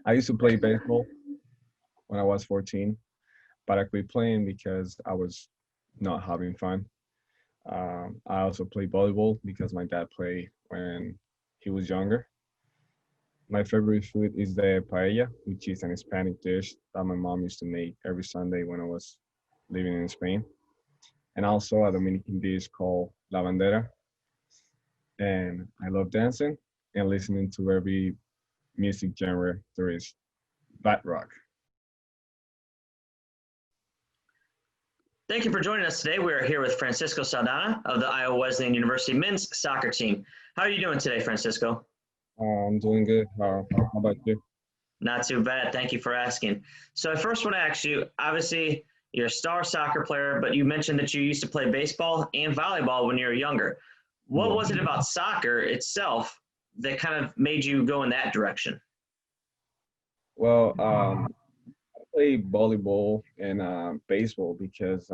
I used to play baseball when I was 14, but I quit playing because I was not having fun. I also play volleyball because my dad played when he was younger. My favorite food is the paella, which is an Hispanic dish that my mom used to make every Sunday when I was living in Spain. And also a Dominican dish called la bandera. And I love dancing and listening to every music genre there is, but rock. Thank you for joining us today. We are here with Francisco Saldana of the Iowa Wesleyan University men's soccer team. How are you doing today, Francisco? I'm doing good. How about you? Not too bad. Thank you for asking. So I first want to ask you, obviously, you're a star soccer player, but you mentioned that you used to play baseball and volleyball when you were younger. What Yeah. was it about soccer itself that kind of made you go in that direction? Well, I play volleyball and baseball because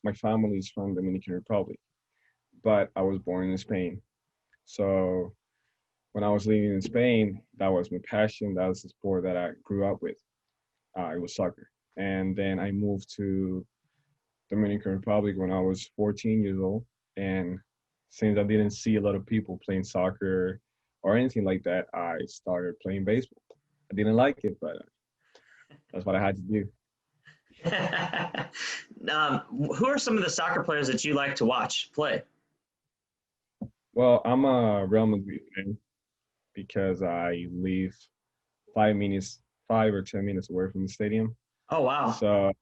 my family is from Dominican Republic, but I was born in Spain. So when I was living in Spain, that was my passion. That was the sport that I grew up with. It was soccer. And then I moved to Dominican Republic when I was 14 years old. And since I didn't see a lot of people playing soccer or anything like that, I started playing baseball. I didn't like it, but that's what I had to do. Who are some of the soccer players that you like to watch play? Well, I'm a Real Madrid fan because I live 5 minutes, 5 or 10 minutes away from the stadium. Oh, wow. So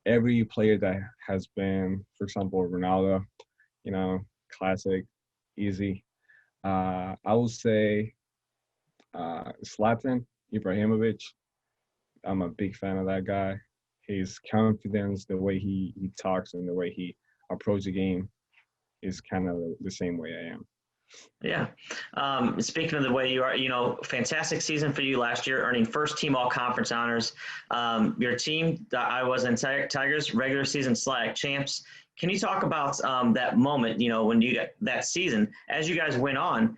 every player that has been, for example, Ronaldo, you know, classic, easy. I would say Zlatan Ibrahimovic. I'm a big fan of that guy. His confidence, the way he talks, and the way he approaches the game is kind of the same way I am. Yeah. Speaking of the way you are, fantastic season for you last year, earning first team all conference honors. Your team, the Iowa Wesleyan Tigers, regular season SLIAC champs. Can you talk about that moment, when you that season, as you guys went on,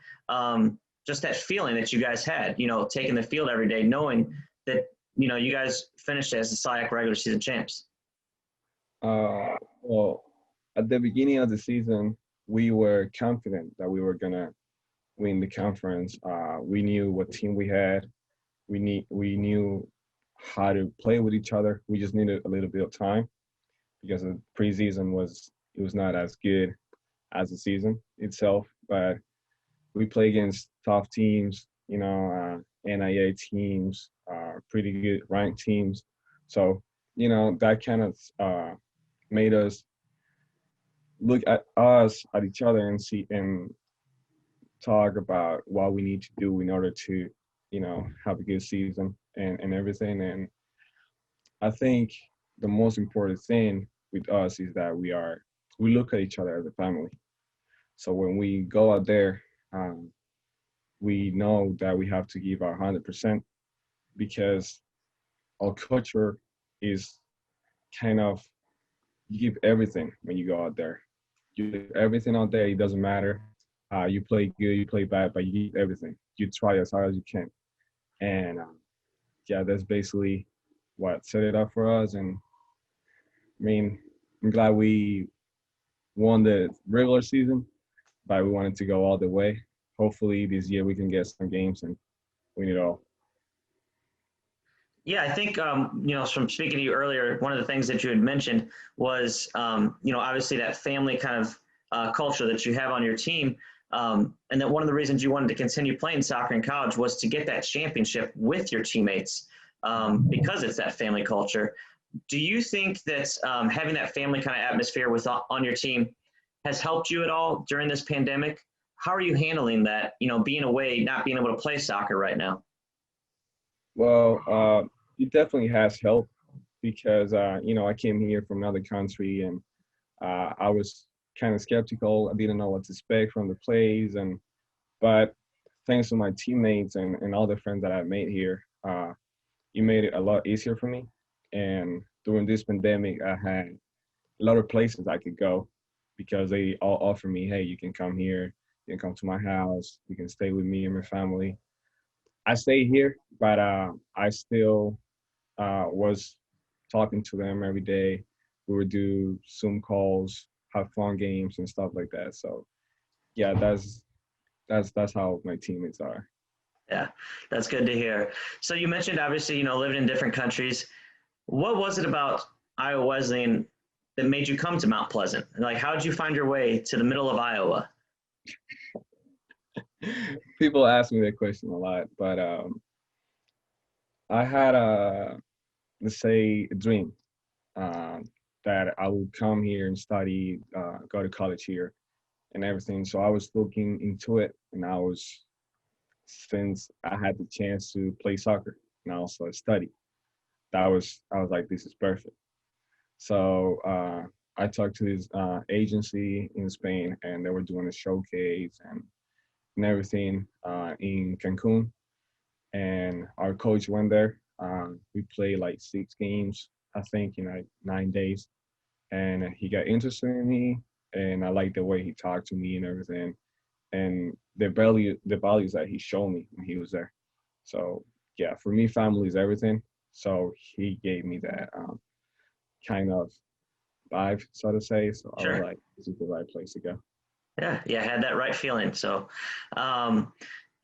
just that feeling that you guys had, taking the field every day, knowing that, you guys finished as the SLIAC regular season champs? Well, at the beginning of the season, we were confident that we were gonna win the conference. We knew what team we had. We knew how to play with each other. We just needed a little bit of time because the preseason was not as good as the season itself. But we play against tough teams, NIA teams, pretty good ranked teams. So that kind of made us look at us at each other and see and talk about what we need to do in order to have a good season and everything. And I think the most important thing with us is that we look at each other as a family. So when we go out there, we know that we have to give our 100% because our culture is kind of, you give everything when you go out there. You give everything out there. It doesn't matter. You play good, you play bad, but you give everything. You try as hard as you can. And yeah, that's basically what set it up for us. And I mean, I'm glad we won the regular season, but we wanted to go all the way. Hopefully this year we can get some games and win it all. Yeah, I think, from speaking to you earlier, one of the things that you had mentioned was, obviously that family kind of culture that you have on your team. And that one of the reasons you wanted to continue playing soccer in college was to get that championship with your teammates because it's that family culture. Do you think that having that family kind of atmosphere on your team has helped you at all during this pandemic? How are you handling that, being away, not being able to play soccer right now? Well, it definitely has helped because I came here from another country and I was kind of skeptical. I didn't know what to expect from the plays, but thanks to my teammates and all the friends that I made here, it made it a lot easier for me. And during this pandemic, I had a lot of places I could go because they all offered me, hey, you can come here, you can come to my house, you can stay with me and my family. I stay here, but I still was talking to them every day. We would do Zoom calls, have fun games and stuff like that. So yeah, that's how my teammates are. Yeah, that's good to hear. So you mentioned obviously, living in different countries. What was it about Iowa Wesleyan that made you come to Mount Pleasant? Like, how did you find your way to the middle of Iowa? People ask me that question a lot, but I had let's say a dream um, that I would come here and study, go to college here and everything. So I was looking into it, and since I had the chance to play soccer and also study, I was like, this is perfect. So I talked to this agency in Spain, and they were doing a showcase and everything in Cancun. And our coach went there. We played like 6 games, I think, in like 9 days. And he got interested in me, and I liked the way he talked to me and everything, and the values that he showed me when he was there. So yeah, for me, family is everything. So he gave me that kind of vibe, so to say. So I was Sure. like, this is the right place to go. Yeah, yeah, I had that right feeling. So, um,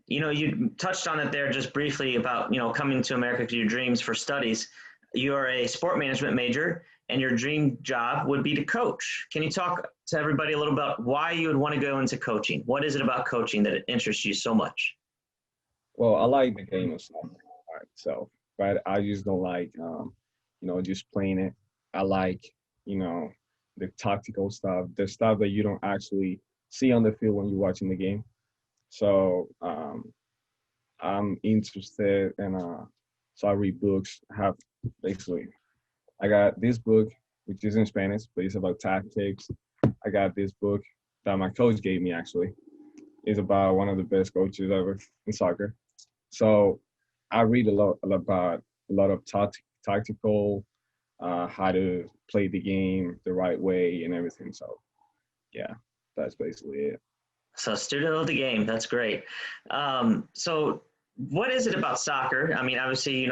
you touched on it there just briefly about, coming to America to your dreams for studies. You're a sport management major, and your dream job would be to coach. Can you talk to everybody a little about why you would want to go into coaching? What is it about coaching that interests you so much? Well, I like the game of soccer itself, but I just don't like, just playing it. I like, you know, the tactical stuff, the stuff that you don't actually see on the field when you're watching the game. So I'm interested in, so I read books. Basically, I got this book, which is in Spanish, but it's about tactics. I got this book that my coach gave me actually. It's about one of the best coaches ever in soccer. So I read a lot of tactical, how to play the game the right way and everything. So yeah, that's basically it. So, student of the game, that's great. So, what is it about soccer? I mean, obviously,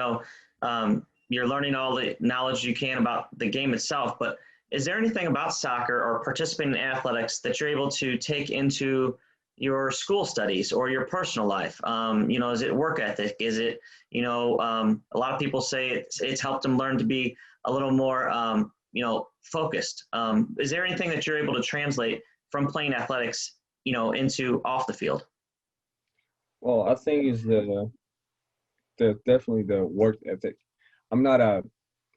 you're learning all the knowledge you can about the game itself, but is there anything about soccer or participating in athletics that you're able to take into your school studies or your personal life? Is it work ethic? Is it, a lot of people say it's helped them learn to be a little more, focused. Is there anything that you're able to translate from playing athletics into off the field? Well, I think it's the definitely the work ethic. I'm not a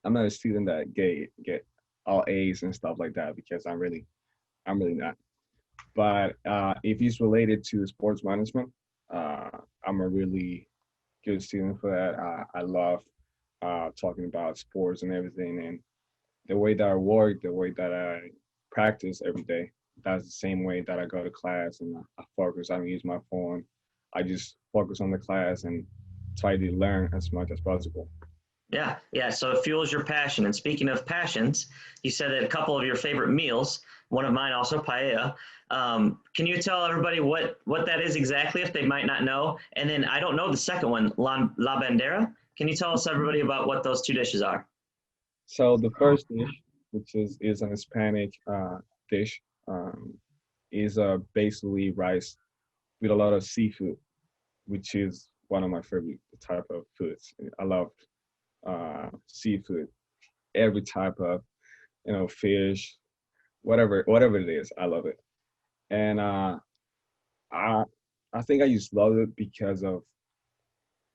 I'm not a student that get all A's and stuff like that because I'm really not. But if it's related to sports management, uh, I'm a really good student for that. I love talking about sports and everything, and the way that I work, the way that I practice every day. That's the same way that I go to class and I focus. I don't use my phone. I just focus on the class and try to learn as much as possible. Yeah, yeah. So it fuels your passion. And speaking of passions, you said that a couple of your favorite meals, one of mine also paella. Can you tell everybody what that is exactly if they might not know? And then I don't know the second one, la bandera. Can you tell us everybody about what those two dishes are? So the first dish, which is an Hispanic dish, is basically rice with a lot of seafood, which is one of my favorite type of foods. I love seafood, every type of fish, whatever it is, I love it. And I I think I just love it because of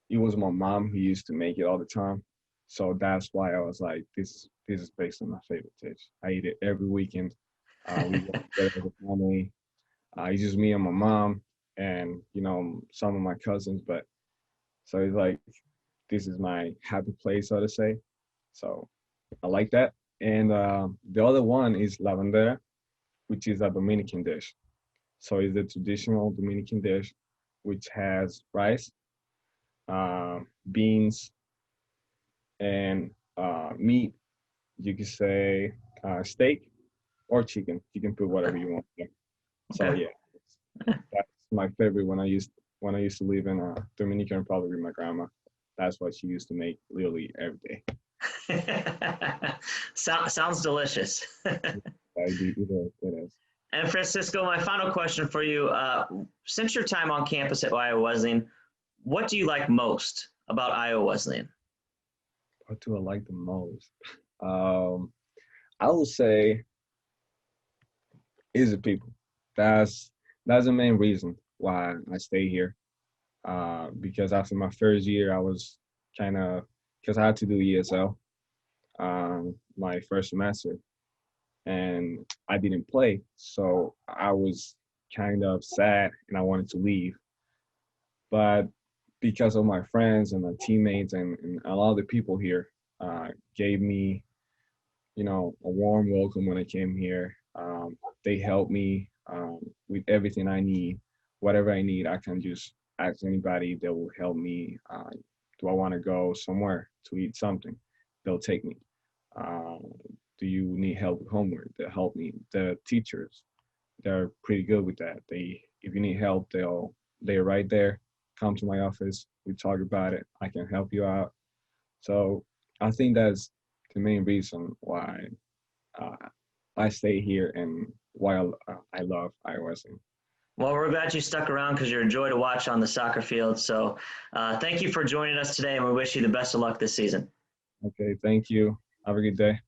it was my mom who used to make it all the time. So that's why I was like, this is based on my favorite dish. I eat it every weekend. We work together as a family. It's just me and my mom and some of my cousins, but so it's like this is my happy place, so to say. So I like that. And the other one is lavandera, which is a Dominican dish. So it's a traditional Dominican dish, which has rice, beans, and meat. You could say steak or chicken. You can put whatever you want. So Okay. yeah, that's my favorite when I used. when I used to live in Dominican Republic with my grandma. That's what she used to make literally every day. Sounds delicious. It is. And Francisco, my final question for you: since your time on campus at Iowa Wesleyan, what do you like most about Iowa Wesleyan? What do I like the most? I would say is the people. That's the main reason why I stay here. Because after my first year, I was kind of because I had to do ESL my first semester, and I didn't play, so I was kind of sad and I wanted to leave. But because of my friends and my teammates and a lot of the people here gave me, a warm welcome when I came here. They helped me with everything I need. Whatever I need, I can just ask anybody. They will help me. Do I want to go somewhere to eat something? They'll take me. Do you need help with homework? They'll help me. The teachers, they're pretty good with that. If you need help, they're right there. Come to my office. We talk about it. I can help you out. So I think that's the main reason why I stay here and why I love Iowa Wesleyan. Well, we're glad you stuck around because you're a joy to watch on the soccer field. So thank you for joining us today, and we wish you the best of luck this season. Okay, thank you. Have a good day.